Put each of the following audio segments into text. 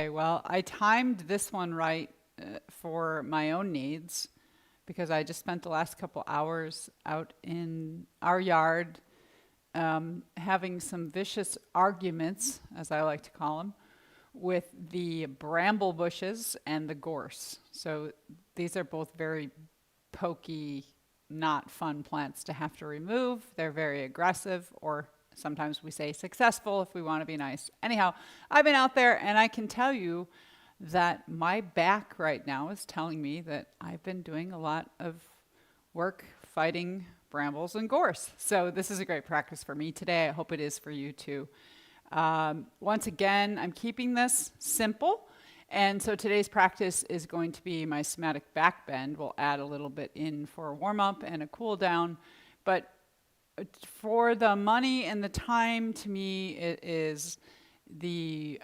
Okay, well, I timed this one right for my own needs because I just spent the last couple hours out in our yard having some vicious arguments, as I like to call them, with the bramble bushes and the gorse. So these are both very pokey, not fun plants to have to remove. They're very aggressive, or sometimes we say successful if we want to be nice. Anyhow, I've been out there and I can tell you that my back right now is telling me that I've been doing a lot of work fighting brambles and gorse. So this is a great practice for me today. I hope it is for you too. Once again, I'm keeping this simple. And so today's practice is going to be my somatic back bend. We'll add a little bit in for a warm up and a cool down. But for the money and the time, to me, it is the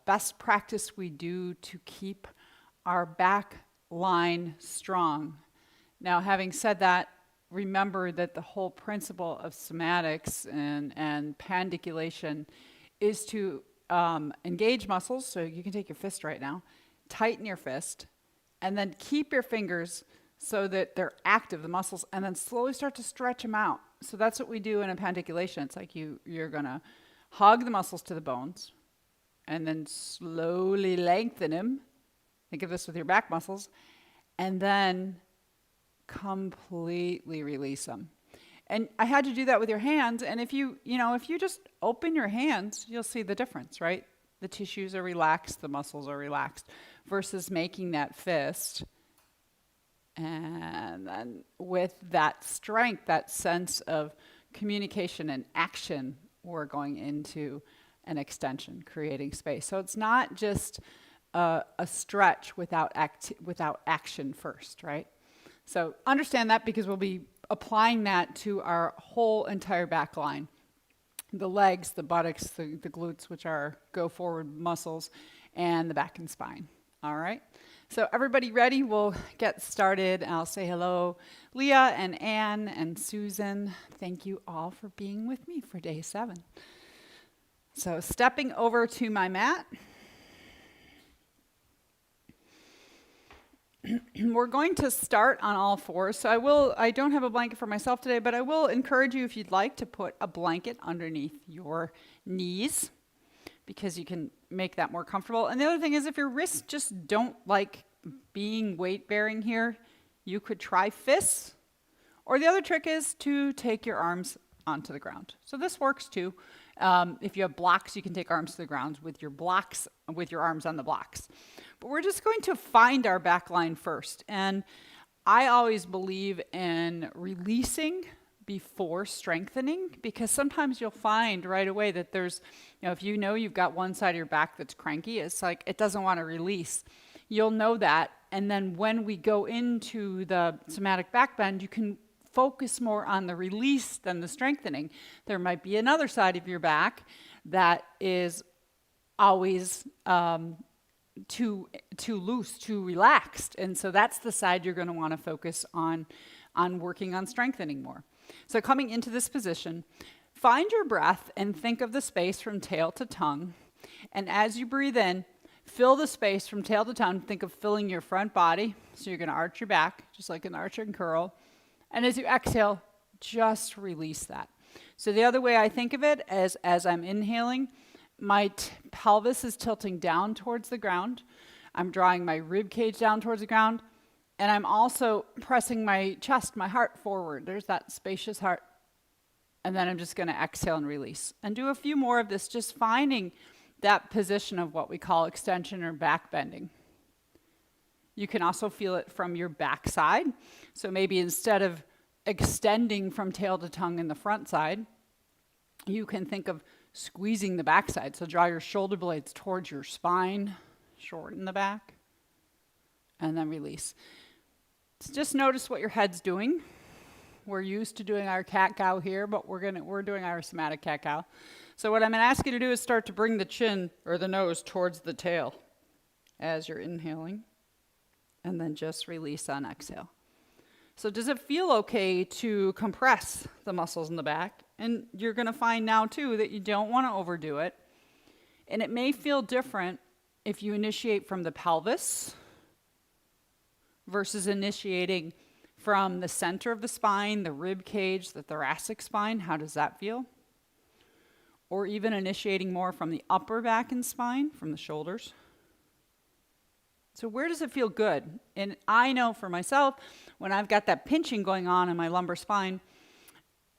best practice we do to keep our back line strong. Now, having said that, remember that the whole principle of somatics and pandiculation is to engage muscles. So you can take your fist right now, tighten your fist, and then keep your fingers so that they're active, the muscles, and then slowly start to stretch them out. So that's what we do in a pandiculation. It's like you're going to hug the muscles to the bones and then slowly lengthen them. Think of this with your back muscles. And then completely release them. And I had to do that with your hands. And if you just open your hands, you'll see the difference, right? The tissues are relaxed, the muscles are relaxed, versus making that fist. And then with that strength, that sense of communication and action, we're going into an extension, creating space. So it's not just a stretch without action first, right? So understand that, because we'll be applying that to our whole entire back line. The legs, the buttocks, the glutes, which are go forward muscles, and the back and spine. All right? So everybody ready? We'll get started. I'll say hello, Leah and Anne and Susan. Thank you all for being with me for day 7. So stepping over to my mat. We're going to start on all fours. So I don't have a blanket for myself today, but I will encourage you, if you'd like, to put a blanket underneath your knees, because you can make that more comfortable. And the other thing is, if your wrists just don't like being weight bearing here, you could try fists. Or the other trick is to take your arms onto the ground. So this works too. If you have blocks, you can take arms to the ground with your arms on the blocks. But we're just going to find our back line first. And I always believe in releasing before strengthening, because sometimes you'll find right away that there's, if you've got one side of your back that's cranky, it's like it doesn't want to release. You'll know that. And then when we go into the somatic back bend, you can focus more on the release than the strengthening. There might be another side of your back that is always too loose, too relaxed. And so that's the side you're going to want to focus on working on strengthening more. So coming into this position, find your breath and think of the space from tail to tongue. And as you breathe in, fill the space from tail to tongue. Think of filling your front body. So you're going to arch your back, just like an arch and curl. And as you exhale, just release that. So the other way I think of it is, as I'm inhaling, my pelvis is tilting down towards the ground. I'm drawing my rib cage down towards the ground. And I'm also pressing my chest, my heart forward. There's that spacious heart. And then I'm just going to exhale and release. And do a few more of this, just finding that position of what we call extension or back bending. You can also feel it from your back side. So maybe instead of extending from tail to tongue in the front side, you can think of squeezing the back side. So draw your shoulder blades towards your spine, shorten the back, and then release. So just notice what your head's doing. We're used to doing our cat-cow here, but we're doing our somatic cat-cow. So what I'm going to ask you to do is start to bring the chin or the nose towards the tail as you're inhaling. And then just release on exhale. So does it feel okay to compress the muscles in the back? And you're going to find now, too, that you don't want to overdo it. And it may feel different if you initiate from the pelvis versus initiating from the center of the spine, the rib cage, the thoracic spine, how does that feel? Or even initiating more from the upper back and spine, from the shoulders. So where does it feel good? And I know for myself, when I've got that pinching going on in my lumbar spine,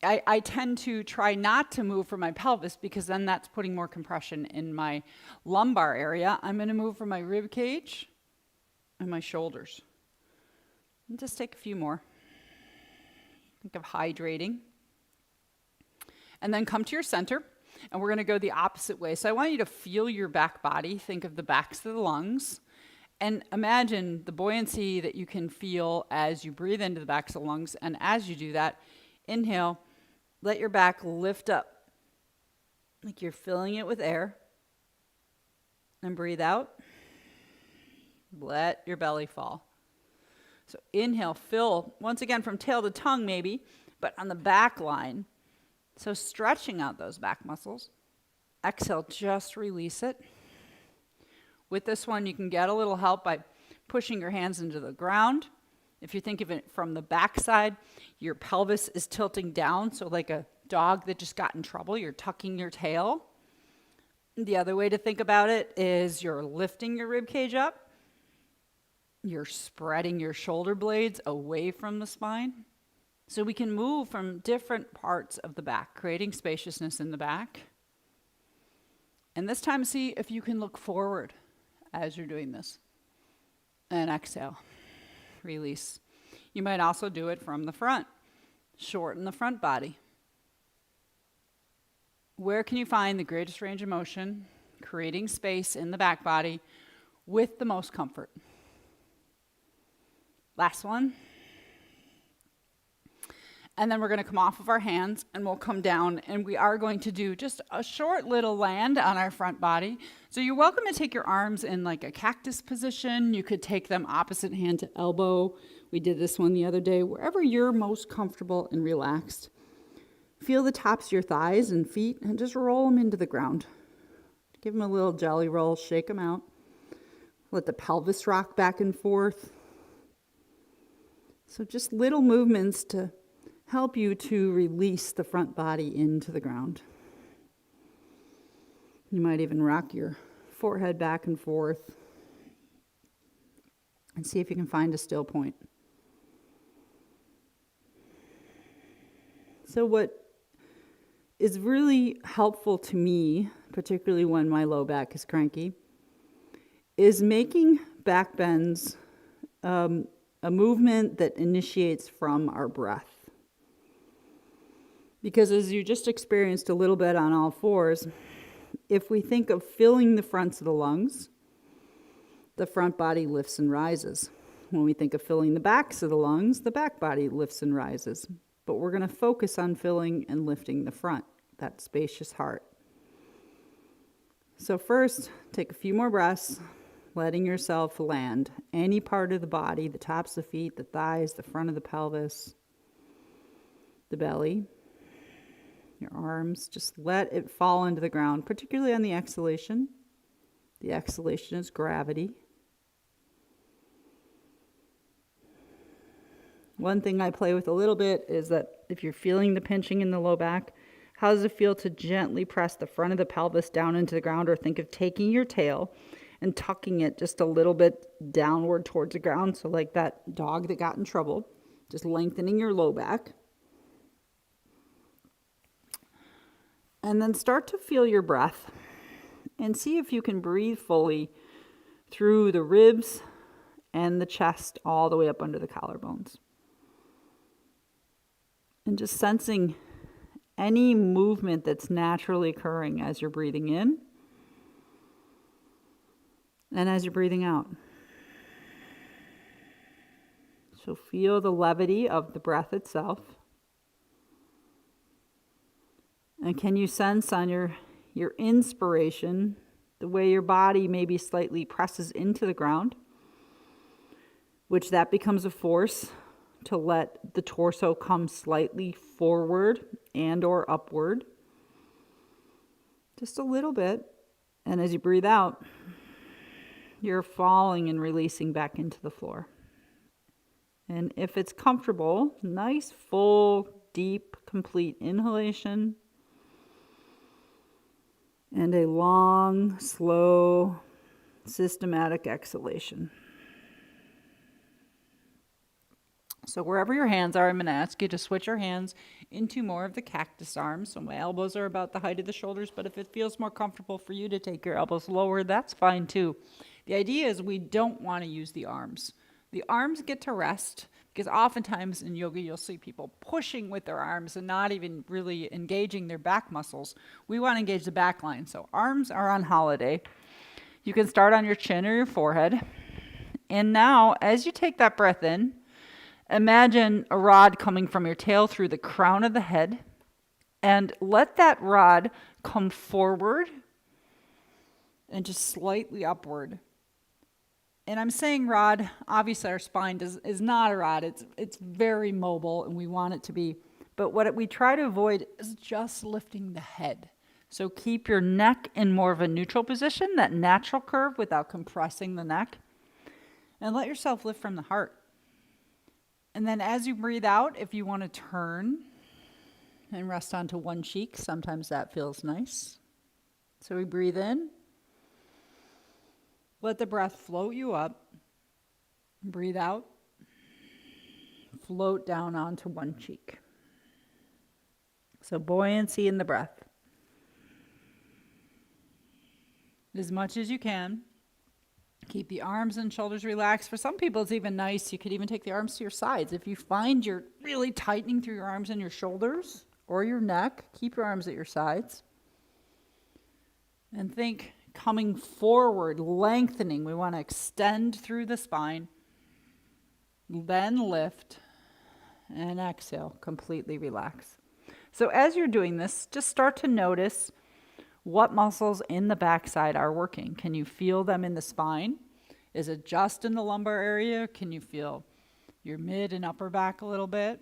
I tend to try not to move from my pelvis because then that's putting more compression in my lumbar area. I'm going to move from my rib cage and my shoulders. And just take a few more. Think of hydrating. And then come to your center, and we're going to go the opposite way. So I want you to feel your back body. Think of the backs of the lungs. And imagine the buoyancy that you can feel as you breathe into the backs of the lungs. And as you do that, inhale, let your back lift up like you're filling it with air. And breathe out. Let your belly fall. So inhale, fill, once again from tail to tongue maybe, but on the back line. So stretching out those back muscles. Exhale, just release it. With this one, you can get a little help by pushing your hands into the ground. If you think of it from the back side, your pelvis is tilting down. So like a dog that just got in trouble, you're tucking your tail. The other way to think about it is you're lifting your rib cage up. You're spreading your shoulder blades away from the spine. So we can move from different parts of the back, creating spaciousness in the back. And this time, see if you can look forward as you're doing this. And exhale, release. You might also do it from the front. Shorten the front body. Where can you find the greatest range of motion, creating space in the back body with the most comfort? Last one. And then we're going to come off of our hands and we'll come down, and we are going to do just a short little land on our front body. So you're welcome to take your arms in like a cactus position. You could take them opposite hand to elbow. We did this one the other day. Wherever you're most comfortable and relaxed. Feel the tops of your thighs and feet and just roll them into the ground. Give them a little jelly roll, shake them out. Let the pelvis rock back and forth. So just little movements to help you to release the front body into the ground. You might even rock your forehead back and forth and see if you can find a still point. So what is really helpful to me, particularly when my low back is cranky, is making back bends a movement that initiates from our breath. Because as you just experienced a little bit on all fours, if we think of filling the fronts of the lungs, the front body lifts and rises. When we think of filling the backs of the lungs, the back body lifts and rises. But we're going to focus on filling and lifting the front, that spacious heart. So first, take a few more breaths, letting yourself land. Any part of the body, the tops of the feet, the thighs, the front of the pelvis, the belly. Your arms, just let it fall into the ground, particularly on the exhalation. The exhalation is gravity. One thing I play with a little bit is that if you're feeling the pinching in the low back, how does it feel to gently press the front of the pelvis down into the ground, or think of taking your tail and tucking it just a little bit downward towards the ground. So like that dog that got in trouble, just lengthening your low back. And then start to feel your breath and see if you can breathe fully through the ribs and the chest all the way up under the collarbones. And just sensing any movement that's naturally occurring as you're breathing in and as you're breathing out. So feel the levity of the breath itself. And can you sense on your inspiration, the way your body maybe slightly presses into the ground, which that becomes a force to let the torso come slightly forward and or upward. Just a little bit. And as you breathe out, you're falling and releasing back into the floor. And if it's comfortable, nice, full, deep, complete inhalation. And a long, slow, systematic exhalation. So wherever your hands are, I'm going to ask you to switch your hands into more of the cactus arms. So my elbows are about the height of the shoulders, but if it feels more comfortable for you to take your elbows lower, that's fine too. The idea is we don't want to use the arms. The arms get to rest because oftentimes in yoga you'll see people pushing with their arms and not even really engaging their back muscles. We want to engage the back line. So arms are on holiday. You can start on your chin or your forehead. And now as you take that breath in, imagine a rod coming from your tail through the crown of the head, and let that rod come forward and just slightly upward. And I'm saying rod, obviously our spine is not a rod. It's very mobile and we want it to be. But what we try to avoid is just lifting the head. So keep your neck in more of a neutral position, that natural curve without compressing the neck. And let yourself lift from the heart. And then as you breathe out, if you want to turn and rest onto one cheek, sometimes that feels nice. So we breathe in. Let the breath float you up. Breathe out. Float down onto one cheek. So buoyancy in the breath. As much as you can. Keep the arms and shoulders relaxed. For some people, it's even nice. You could even take the arms to your sides. If you find you're really tightening through your arms and your shoulders or your neck, keep your arms at your sides. And think coming forward, lengthening. We want to extend through the spine. Then lift and exhale. Completely relax. So as you're doing this, just start to notice what muscles in the backside are working. Can you feel them in the spine? Is it just in the lumbar area? Can you feel your mid and upper back a little bit?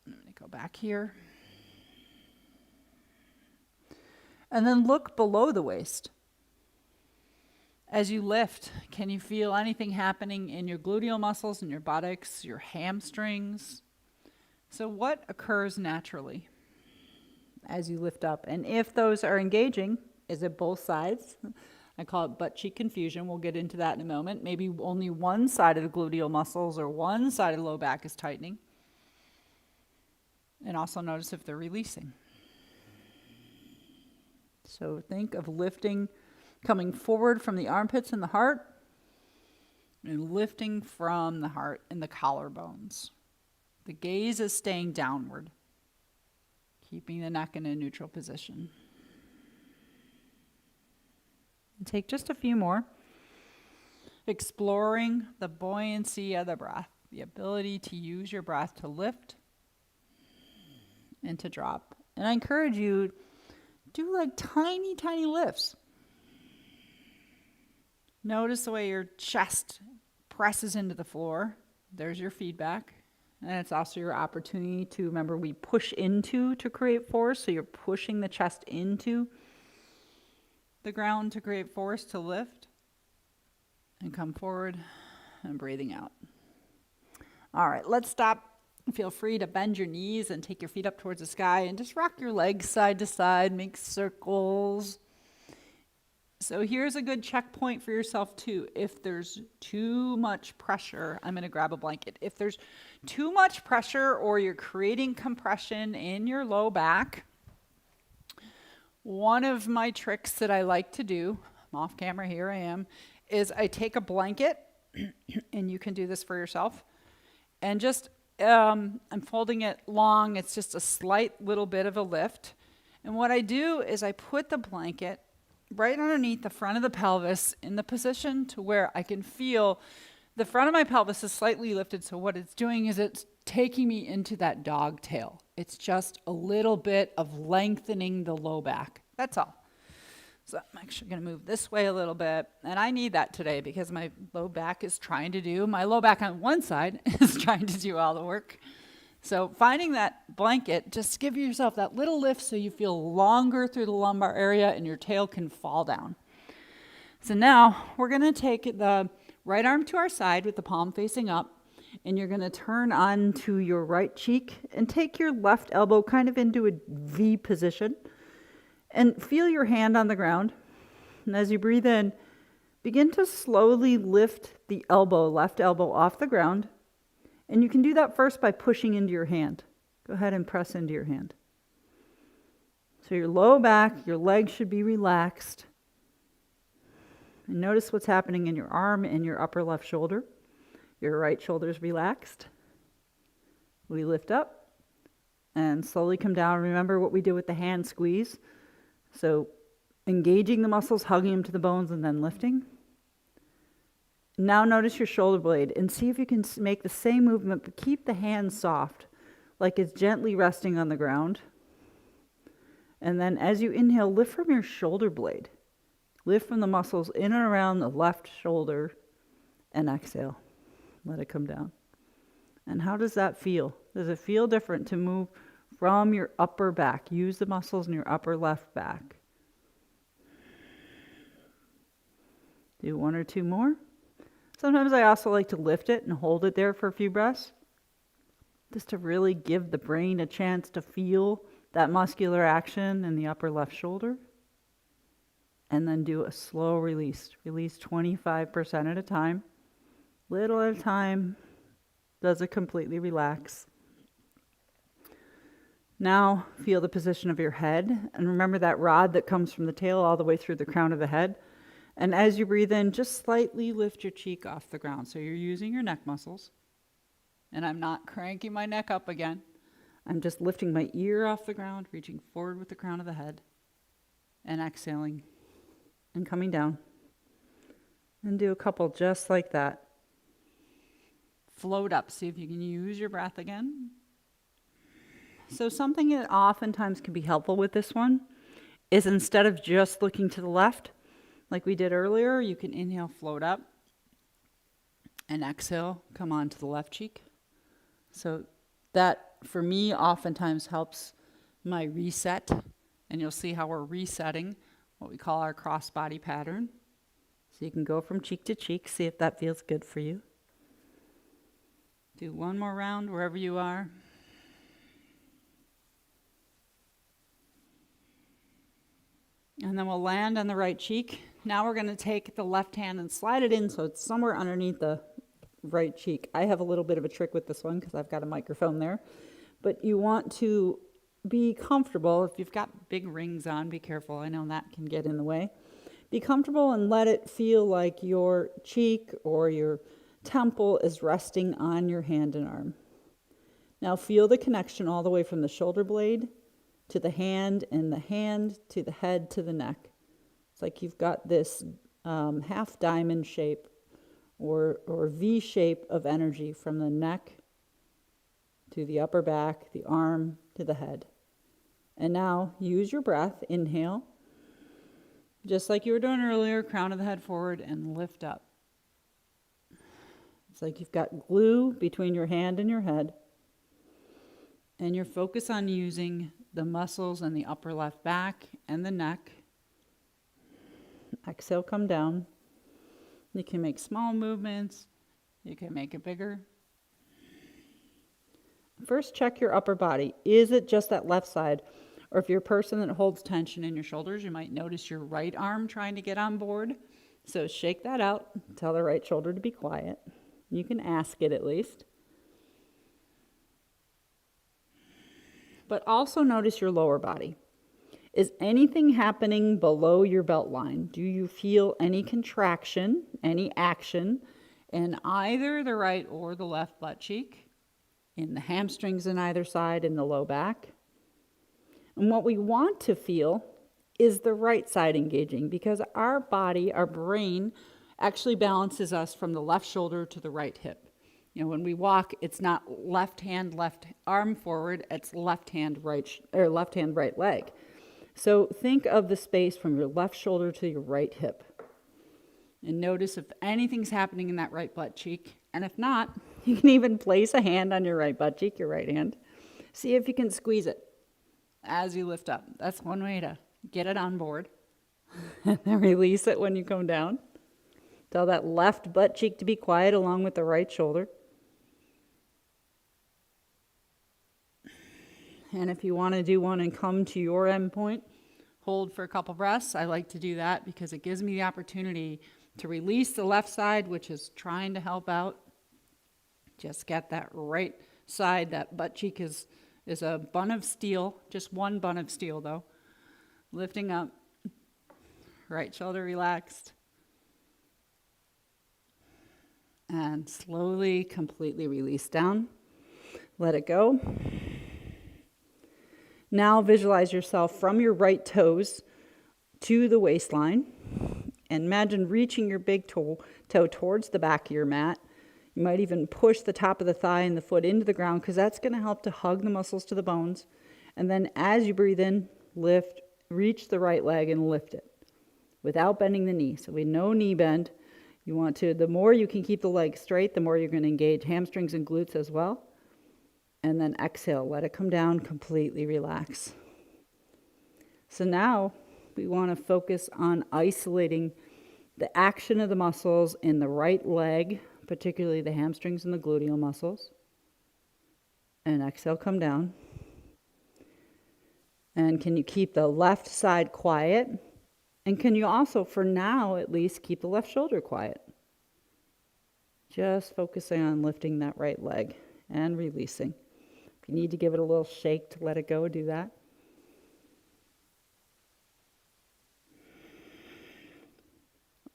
I'm going to go back here. And then look below the waist. As you lift, can you feel anything happening in your gluteal muscles, in your buttocks, your hamstrings? So what occurs naturally as you lift up? And if those are engaging, is it both sides? I call it butt cheek confusion. We'll get into that in a moment. Maybe only one side of the gluteal muscles or one side of the low back is tightening. And also notice if they're releasing. So think of lifting, coming forward from the armpits and the heart, and lifting from the heart and the collarbones. The gaze is staying downward, keeping the neck in a neutral position. And take just a few more. Exploring the buoyancy of the breath, the ability to use your breath to lift and to drop. And I encourage you, do like tiny, tiny lifts. Notice the way your chest presses into the floor. There's your feedback. And it's also your opportunity to, remember, we push into to create force. So you're pushing the chest into the ground to create force to lift. And come forward and breathing out. All right, let's stop. Feel free to bend your knees and take your feet up towards the sky and just rock your legs side to side, make circles. So here's a good checkpoint for yourself too. If there's too much pressure, I'm going to grab a blanket. If there's too much pressure or you're creating compression in your low back, one of my tricks that I like to do, I'm off camera, here I am, is I take a blanket, and you can do this for yourself, and just I'm folding it long. It's just a slight little bit of a lift. And what I do is I put the blanket right underneath the front of the pelvis in the position to where I can feel the front of my pelvis is slightly lifted. So what it's doing is it's taking me into that dog tail. It's just a little bit of lengthening the low back. That's all. So I'm actually going to move this way a little bit. And I need that today because my low back is trying to do, my low back on one side is trying to do all the work. So finding that blanket, just give yourself that little lift so you feel longer through the lumbar area and your tail can fall down. So now we're going to take the right arm to our side with the palm facing up, and you're going to turn onto your right cheek and take your left elbow kind of into a V position and feel your hand on the ground. And as you breathe in, begin to slowly lift the left elbow off the ground. And you can do that first by pushing into your hand. Go ahead and press into your hand. So your low back, your legs should be relaxed. And notice what's happening in your arm and your upper left shoulder. Your right shoulder is relaxed. We lift up and slowly come down. Remember what we did with the hand squeeze. So engaging the muscles, hugging them to the bones, and then lifting. Now notice your shoulder blade and see if you can make the same movement, but keep the hand soft, like it's gently resting on the ground. And then as you inhale, lift from your shoulder blade. Lift from the muscles in and around the left shoulder and exhale. Let it come down. And how does that feel? Does it feel different to move from your upper back? Use the muscles in your upper left back. Do one or two more. Sometimes I also like to lift it and hold it there for a few breaths, just to really give the brain a chance to feel that muscular action in the upper left shoulder. And then do a slow release. Release 25% at a time. Little at a time. Does it completely relax? Now feel the position of your head. And remember that rod that comes from the tail all the way through the crown of the head. And as you breathe in, just slightly lift your cheek off the ground. So you're using your neck muscles. And I'm not cranking my neck up again. I'm just lifting my ear off the ground, reaching forward with the crown of the head, and exhaling and coming down. And do a couple just like that. Float up. See if you can use your breath again. So something that oftentimes can be helpful with this one is instead of just looking to the left, like we did earlier, you can inhale, float up, and exhale, come on to the left cheek. So that, for me, oftentimes helps my reset. And you'll see how we're resetting what we call our cross-body pattern. So you can go from cheek to cheek, see if that feels good for you. Do one more round wherever you are. And then we'll land on the right cheek. Now we're going to take the left hand and slide it in so it's somewhere underneath the right cheek. I have a little bit of a trick with this one because I've got a microphone there. But you want to be comfortable. If you've got big rings on, be careful. I know that can get in the way. Be comfortable and let it feel like your cheek or your temple is resting on your hand and arm. Now feel the connection all the way from the shoulder blade to the hand, and the hand to the head to the neck. It's like you've got this half diamond shape or V shape of energy from the neck to the upper back, the arm to the head. And now use your breath. Inhale. Just like you were doing earlier, crown of the head forward and lift up. It's like you've got glue between your hand and your head. And you're focused on using the muscles in the upper left back and the neck. Exhale, come down. You can make small movements. You can make it bigger. First, check your upper body. Is it just that left side? Or if you're a person that holds tension in your shoulders, you might notice your right arm trying to get on board. So shake that out. Tell the right shoulder to be quiet. You can ask it at least. But also notice your lower body. Is anything happening below your belt line? Do you feel any contraction, any action in either the right or the left butt cheek, in the hamstrings on either side, in the low back? And what we want to feel is the right side engaging, because our body, our brain, actually balances us from the left shoulder to the right hip. You know, when we walk, it's not left hand, left arm forward, it's left hand, right leg. So think of the space from your left shoulder to your right hip. And notice if anything's happening in that right butt cheek. And if not, you can even place a hand on your right butt cheek, your right hand. See if you can squeeze it as you lift up. That's one way to get it on board. And then release it when you come down. Tell that left butt cheek to be quiet along with the right shoulder. And if you want to do one and come to your end point, hold for a couple breaths. I like to do that because it gives me the opportunity to release the left side, which is trying to help out. Just get that right side. That butt cheek is a bun of steel, just one bun of steel though. Lifting up, right shoulder relaxed. And slowly, completely release down. Let it go. Now visualize yourself from your right toes to the waistline. And imagine reaching your big toe towards the back of your mat. You might even push the top of the thigh and the foot into the ground because that's going to help to hug the muscles to the bones. And then as you breathe in, lift, reach the right leg and lift it without bending the knee. So we no knee bend. You want to, the more you can keep the leg straight, the more you're going to engage hamstrings and glutes as well. And then exhale, let it come down, completely relax. So now we want to focus on isolating the action of the muscles in the right leg, particularly the hamstrings and the gluteal muscles. And exhale, come down. And can you keep the left side quiet? And can you also, for now at least, keep the left shoulder quiet? Just focusing on lifting that right leg and releasing. If you need to give it a little shake to let it go, do that.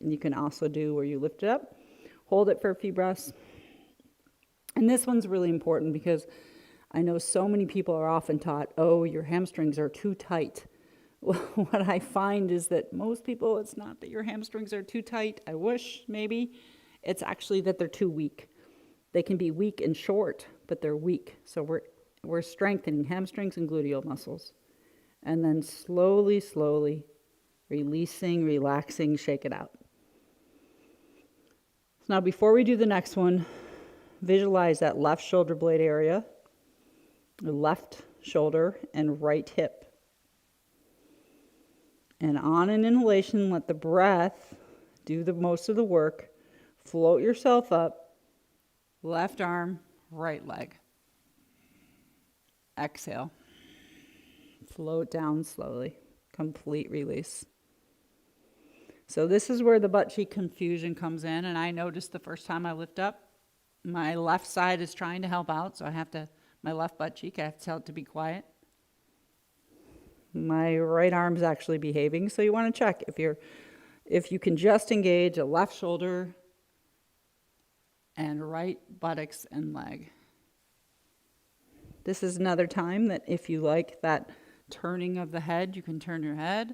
And you can also do where you lift it up, hold it for a few breaths. And this one's really important because I know so many people are often taught, oh, your hamstrings are too tight. Well, what I find is that most people, it's not that your hamstrings are too tight. I wish, maybe. It's actually that they're too weak. They can be weak and short, but they're weak. So we're strengthening hamstrings and gluteal muscles. And then slowly, slowly, releasing, relaxing, shake it out. Now, before we do the next one, visualize that left shoulder blade area, the left shoulder and right hip. And on an inhalation, let the breath do the most of the work. Float yourself up, left arm, right leg. Exhale. Float down slowly. Complete release. So this is where the butt cheek confusion comes in. And I noticed the first time I lift up, my left side is trying to help out. So my left butt cheek, I have to tell it to be quiet. My right arm's actually behaving. So you want to check if you can just engage a left shoulder and right buttocks and leg. This is another time that if you like that turning of the head, you can turn your head.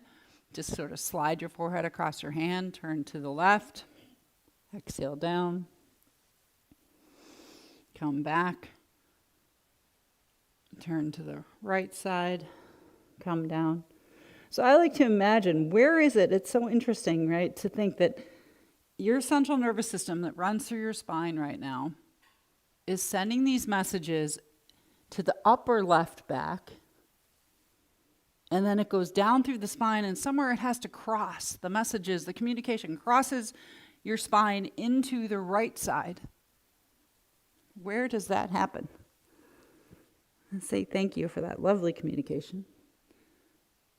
Just sort of slide your forehead across your hand, turn to the left, exhale down, come back, turn to the right side, come down. So I like to imagine, where is it? It's so interesting, right, to think that your central nervous system that runs through your spine right now is sending these messages to the upper left back. And then it goes down through the spine, and somewhere it has to cross. The messages, the communication crosses your spine into the right side. Where does that happen? And say thank you for that lovely communication.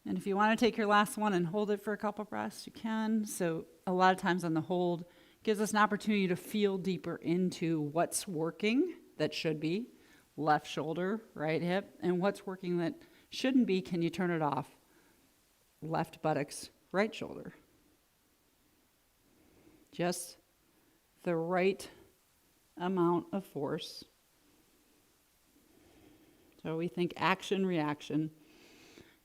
And if you want to take your last one and hold it for a couple breaths, you can. So a lot of times on the hold, gives us an opportunity to feel deeper into what's working that should be, left shoulder, right hip, and what's working that shouldn't be, can you turn it off? Left buttocks, right shoulder. Just the right amount of force. So we think action, reaction.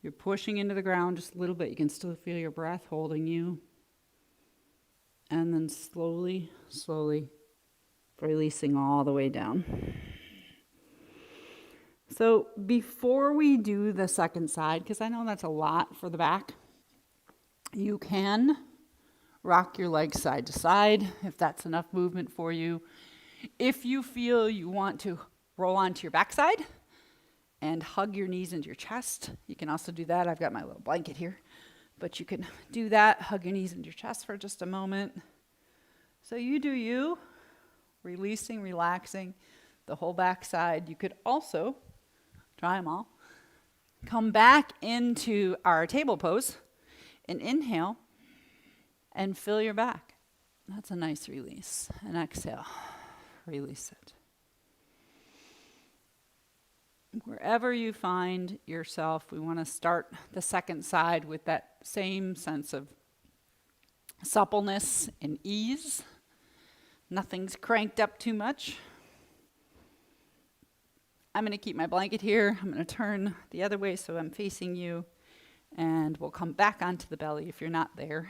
You're pushing into the ground just a little bit. You can still feel your breath holding you. And then slowly, slowly releasing all the way down. So before we do the second side, because I know that's a lot for the back, you can rock your legs side to side if that's enough movement for you. If you feel you want to roll onto your backside and hug your knees into your chest, you can also do that. I've got my little blanket here. But you can do that, hug your knees into your chest for just a moment. So you do you, releasing, relaxing the whole back side. You could also, try them all, come back into our table pose and inhale and fill your back. That's a nice release. And exhale, release it. Wherever you find yourself, we want to start the second side with that same sense of suppleness and ease. Nothing's cranked up too much. I'm going to keep my blanket here. I'm going to turn the other way so I'm facing you. And we'll come back onto the belly if you're not there.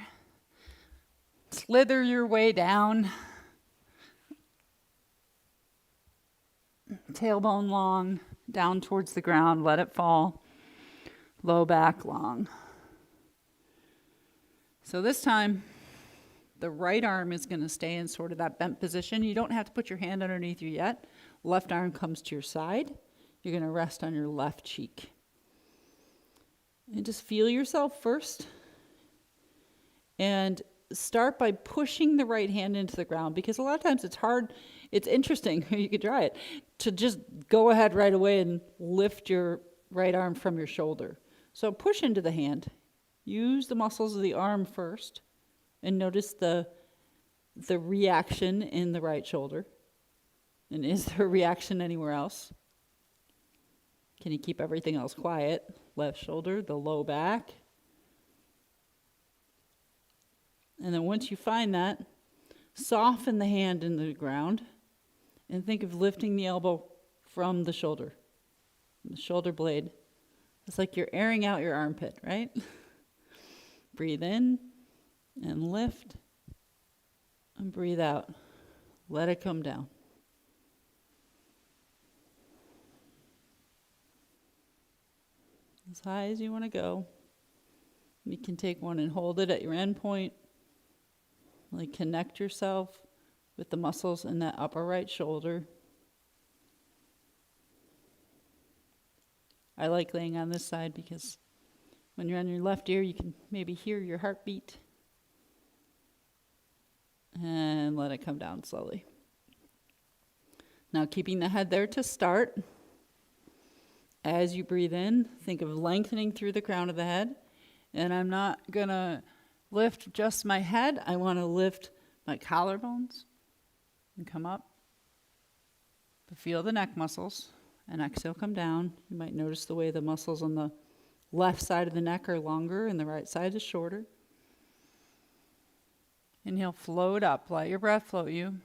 Slither your way down. Tailbone long, down towards the ground, let it fall. Low back long. So this time, the right arm is going to stay in sort of that bent position. You don't have to put your hand underneath you yet. Left arm comes to your side. You're going to rest on your left cheek. And just feel yourself first. And start by pushing the right hand into the ground, because a lot of times it's hard. It's interesting, you could try it, to just go ahead right away and lift your right arm from your shoulder. So push into the hand. Use the muscles of the arm first, and notice the reaction in the right shoulder. And is there a reaction anywhere else? Can you keep everything else quiet? Left shoulder, the low back. And then once you find that, soften the hand in the ground and think of lifting the elbow from the shoulder blade. It's like you're airing out your armpit, right? Breathe in and lift and breathe out. Let it come down. As high as you want to go. You can take one and hold it at your end point. Like connect yourself with the muscles in that upper right shoulder. I like laying on this side because when you're on your left ear, you can maybe hear your heartbeat. And let it come down slowly. Now keeping the head there to start. As you breathe in, think of lengthening through the crown of the head. And I'm not going to lift just my head. I want to lift my collarbones and come up. But feel the neck muscles. And exhale, come down. You might notice the way the muscles on the left side of the neck are longer and the right side is shorter. Inhale, float up. Let your breath float you.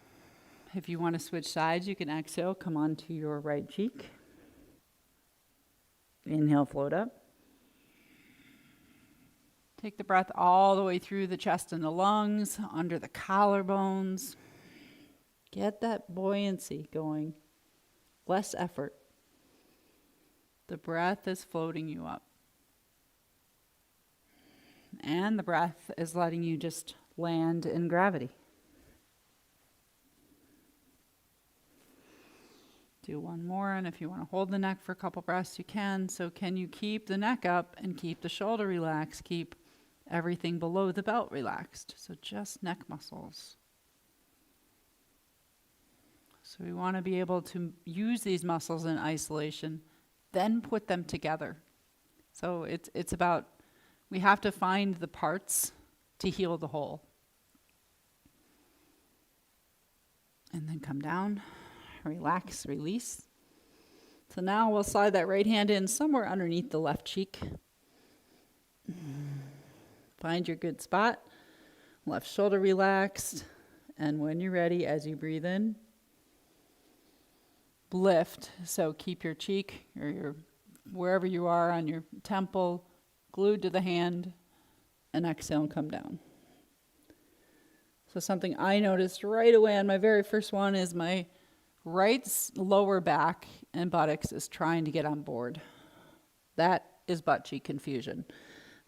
If you want to switch sides, you can exhale, come onto your right cheek. Inhale, float up. Take the breath all the way through the chest and the lungs, under the collarbones. Get that buoyancy going. Less effort. The breath is floating you up. And the breath is letting you just land in gravity. Do one more, and if you want to hold the neck for a couple breaths, you can. So can you keep the neck up and keep the shoulder relaxed? Keep everything below the belt relaxed. So just neck muscles. So we want to be able to use these muscles in isolation, then put them together. So it's about, we have to find the parts to heal the whole. And then come down, relax, release. So now we'll slide that right hand in somewhere underneath the left cheek. Find your good spot. Left shoulder relaxed. And when you're ready, as you breathe in, lift. So keep your cheek or your wherever you are on your temple glued to the hand, and exhale and come down. So something I noticed right away on my very first one is my right lower back and buttocks is trying to get on board. That is butt cheek confusion.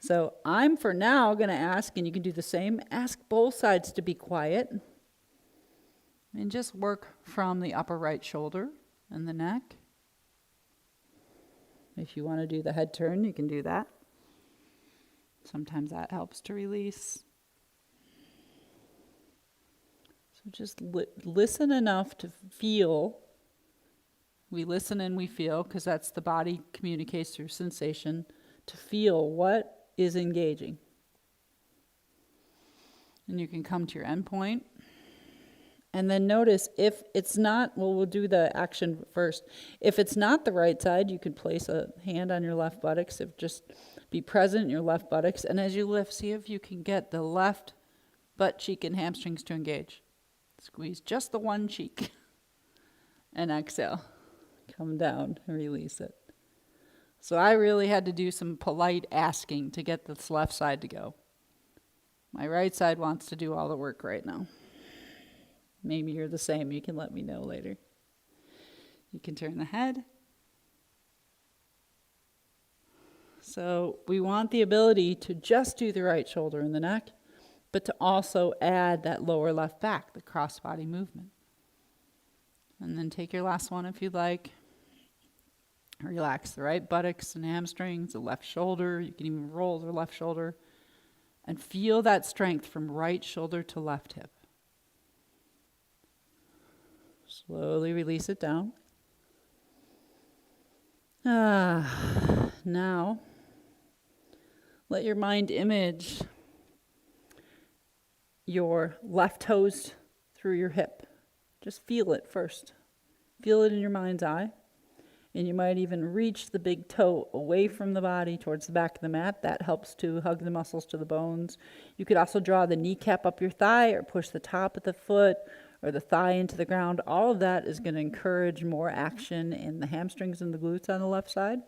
So I'm for now going to ask, and you can do the same, ask both sides to be quiet. And just work from the upper right shoulder and the neck. If you want to do the head turn, you can do that. Sometimes that helps to release. So just listen enough to feel. We listen and we feel, because that's the body communicates through sensation, to feel what is engaging. And you can come to your end point. And then notice if it's not, well, we'll do the action first. If it's not the right side, you could place a hand on your left buttocks. If just be present in your left buttocks. And as you lift, see if you can get the left butt cheek and hamstrings to engage. Squeeze just the one cheek. And exhale. Come down and release it. So I really had to do some polite asking to get this left side to go. My right side wants to do all the work right now. Maybe you're the same. You can let me know later. You can turn the head. So we want the ability to just do the right shoulder and the neck, but to also add that lower left back, the cross-body movement. And then take your last one if you'd like. Relax the right buttocks and hamstrings, the left shoulder. You can even roll the left shoulder. And feel that strength from right shoulder to left hip. Slowly release it down. Now, let your mind image your left toes through your hip. Just feel it first. Feel it in your mind's eye. And you might even reach the big toe away from the body towards the back of the mat. That helps to hug the muscles to the bones. You could also draw the kneecap up your thigh or push the top of the foot or the thigh into the ground. All of that is going to encourage more action in the hamstrings and the glutes on the left side.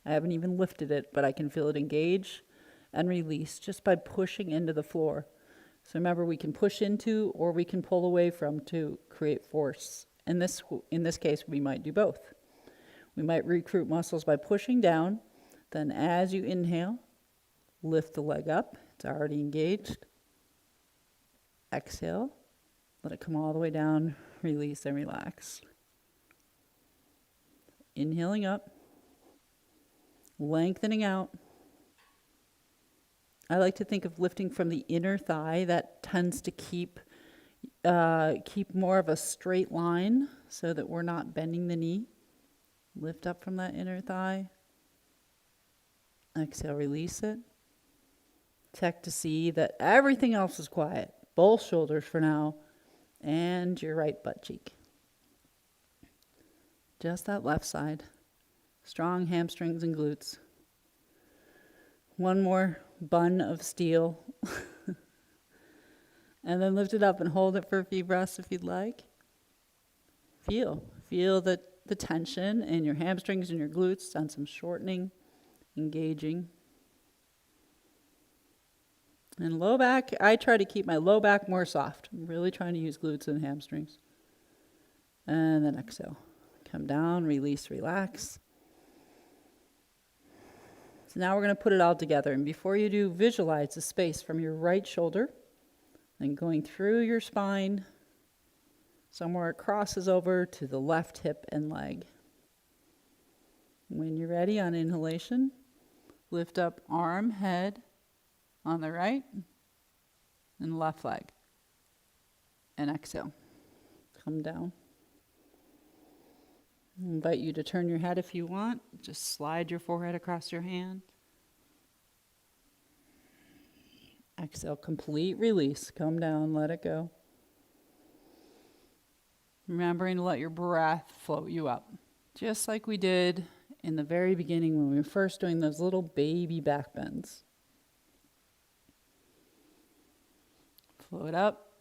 I haven't even lifted it, but I can feel it engage and release just by pushing into the floor. So remember, we can push into or we can pull away from to create force. In this case, we might do both. We might recruit muscles by pushing down. Then as you inhale, lift the leg up. It's already engaged. Exhale. Let it come all the way down. Release and relax. Inhaling up. Lengthening out. I like to think of lifting from the inner thigh. That tends to keep more of a straight line so that we're not bending the knee. Lift up from that inner thigh. Exhale, release it. Check to see that everything else is quiet. Both shoulders for now. And your right butt cheek. Just that left side. Strong hamstrings and glutes. One more bun of steel. And then lift it up and hold it for a few breaths if you'd like. Feel the tension in your hamstrings and your glutes, and some shortening, engaging. And low back, I try to keep my low back more soft. I'm really trying to use glutes and hamstrings. And then exhale. Come down, release, relax. So now we're going to put it all together. And before you do, visualize the space from your right shoulder and going through your spine, somewhere it crosses over to the left hip and leg. When you're ready, on inhalation, lift up arm, head on the right and left leg. And exhale. Come down. I invite you to turn your head if you want. Just slide your forehead across your hand. Exhale, complete release. Come down, let it go. Remembering to let your breath float you up. Just like we did in the very beginning when we were first doing those little baby back bends. Float up.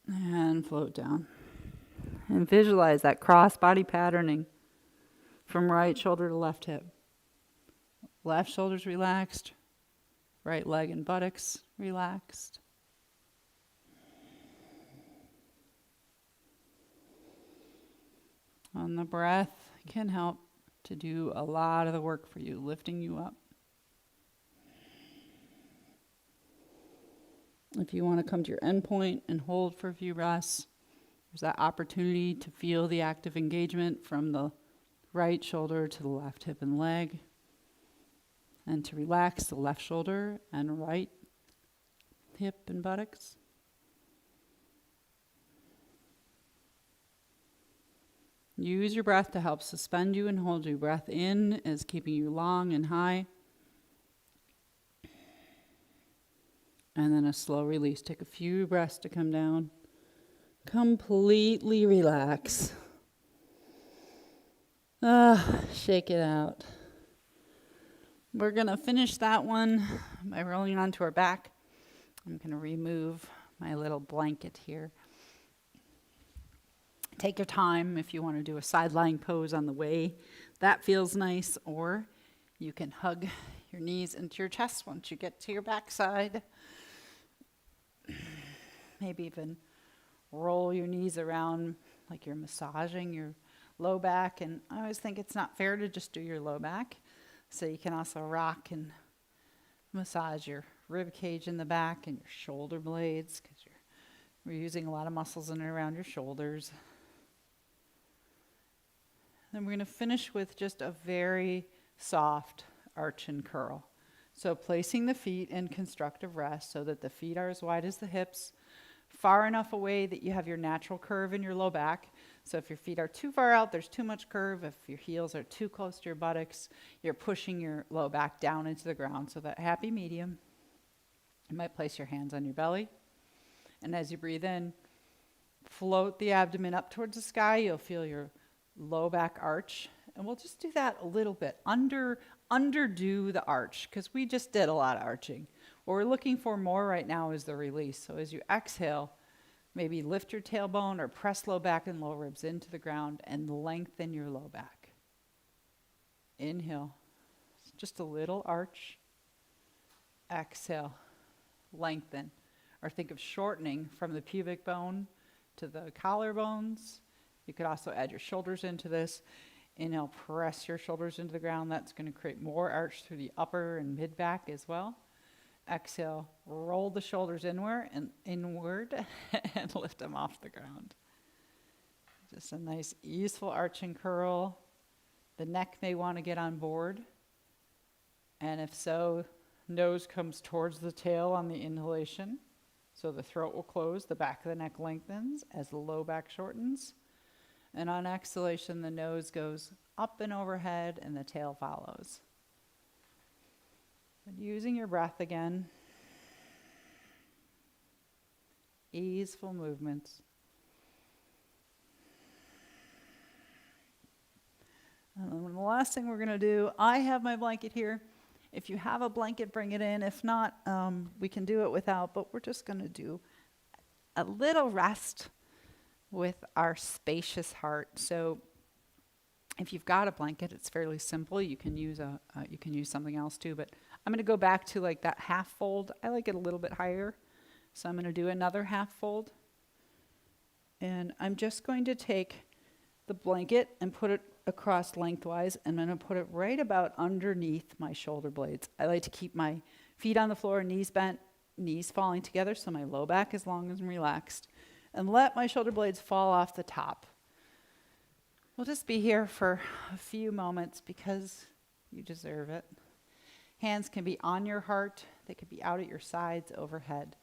And float down. And visualize that cross-body patterning from right shoulder to left hip. Left shoulder's relaxed. Right leg and buttocks relaxed. On the breath can help to do a lot of the work for you, lifting you up. If you want to come to your end point and hold for a few breaths, there's that opportunity to feel the active engagement from the right shoulder to the left hip and leg. And to relax the left shoulder and right hip and buttocks. Use your breath to help suspend you and hold you. Breath in is keeping you long and high. And then a slow release. Take a few breaths to come down. Completely relax. Shake it out. We're going to finish that one by rolling onto our back. I'm going to remove my little blanket here. Take your time if you want to do a side lying pose on the way. That feels nice. Or you can hug your knees into your chest once you get to your backside. Maybe even roll your knees around like you're massaging your low back. And I always think it's not fair to just do your low back. So you can also rock and massage your rib cage in the back and your shoulder blades, because we're using a lot of muscles in and around your shoulders. Then we're going to finish with just a very soft arch and curl. So placing the feet in constructive rest so that the feet are as wide as the hips, far enough away that you have your natural curve in your low back. So if your feet are too far out, there's too much curve. If your heels are too close to your buttocks, you're pushing your low back down into the ground. So that happy medium. You might place your hands on your belly. And as you breathe in, float the abdomen up towards the sky. You'll feel your low back arch. And we'll just do that a little bit. Underdo the arch, because we just did a lot of arching. What we're looking for more right now is the release. So as you exhale, maybe lift your tailbone or press low back and low ribs into the ground and lengthen your low back. Inhale, just a little arch. Exhale, lengthen. Or think of shortening from the pubic bone to the collarbones. You could also add your shoulders into this. Inhale, press your shoulders into the ground. That's going to create more arch through the upper and mid back as well. Exhale, roll the shoulders inward and lift them off the ground. Just a nice easeful arch and curl. The neck may want to get on board. And if so, nose comes towards the tail on the inhalation. So the throat will close, the back of the neck lengthens as the low back shortens. And on exhalation, the nose goes up and overhead and the tail follows. And using your breath again, easeful movements. And then the last thing we're going to do, I have my blanket here. If you have a blanket, bring it in. If not, we can do it without, but we're just going to do a little rest with our spacious heart. So if you've got a blanket, it's fairly simple. You can use something else too, but I'm going to go back to like that half fold. I like it a little bit higher. So I'm going to do another half fold. And I'm just going to take the blanket and put it across lengthwise, and I'm going to put it right about underneath my shoulder blades. I like to keep my feet on the floor, knees bent, knees falling together, so my low back is long and relaxed. And let my shoulder blades fall off the top. We'll just be here for a few moments because you deserve it. Hands can be on your heart. They could be out at your sides, overhead.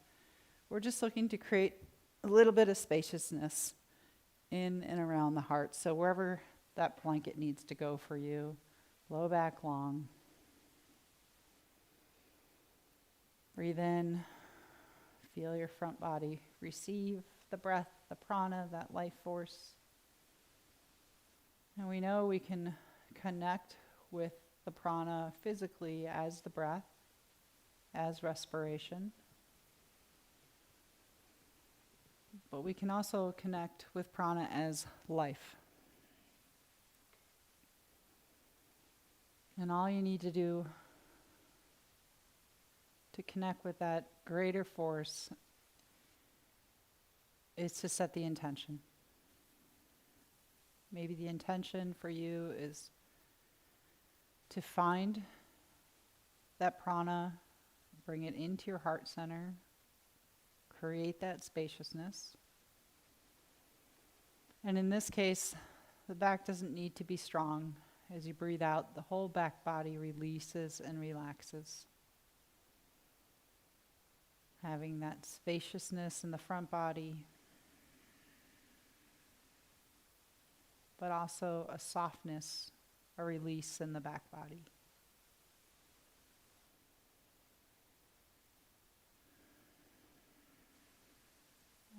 We're just looking to create a little bit of spaciousness in and around the heart. So wherever that blanket needs to go for you, low back long. Breathe in. Feel your front body receive the breath, the prana, that life force. And we know we can connect with the prana physically as the breath, as respiration. But we can also connect with prana as life. And all you need to do to connect with that greater force is to set the intention. Maybe the intention for you is to find that prana, bring it into your heart center, create that spaciousness. And in this case, the back doesn't need to be strong. As you breathe out, the whole back body releases and relaxes. Having that spaciousness in the front body, but also a softness, a release in the back body.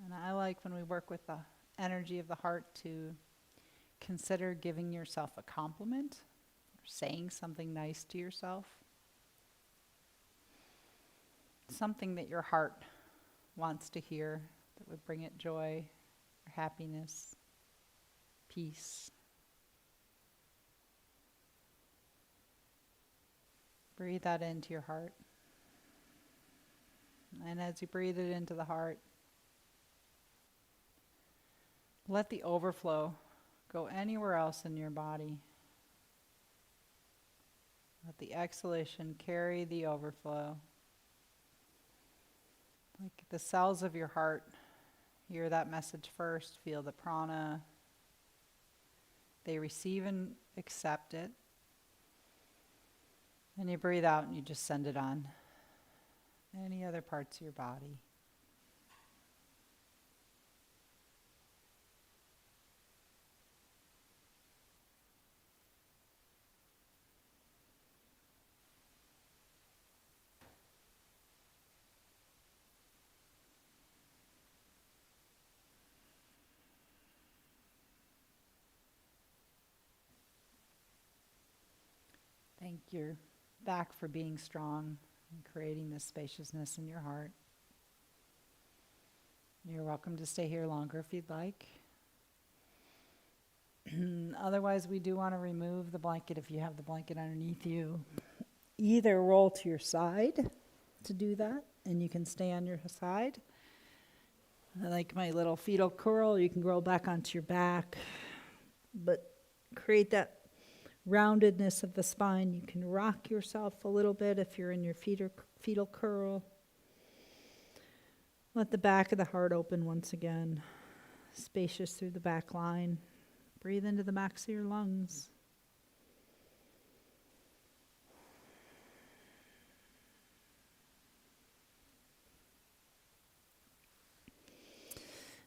And I like when we work with the energy of the heart to consider giving yourself a compliment or saying something nice to yourself. Something that your heart wants to hear that would bring it joy or happiness, peace. Breathe that into your heart. And as you breathe it into the heart, let the overflow go anywhere else in your body. Let the exhalation carry the overflow. Like the cells of your heart, hear that message first, feel the prana. They receive and accept it. And you breathe out and you just send it on any other parts of your body. Thank your back for being strong and creating this spaciousness in your heart. You're welcome to stay here longer if you'd like. Otherwise, we do want to remove the blanket if you have the blanket underneath you. Either roll to your side to do that, and you can stay on your side. I like my little fetal curl. You can roll back onto your back, but create that roundedness of the spine. You can rock yourself a little bit if you're in your fetal curl. Let the back of the heart open once again. Spacious through the back line. Breathe into the backs of your lungs.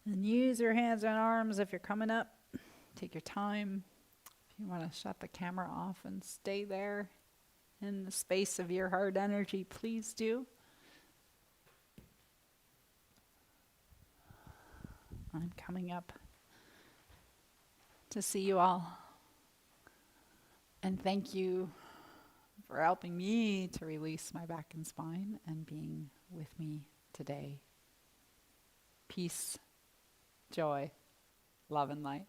And use your hands and arms if you're coming up. Take your time. If you want to shut the camera off and stay there in the space of your heart energy, please do. I'm coming up to see you all. And thank you for helping me to release my back and spine and being with me today. Peace, joy, love, and light.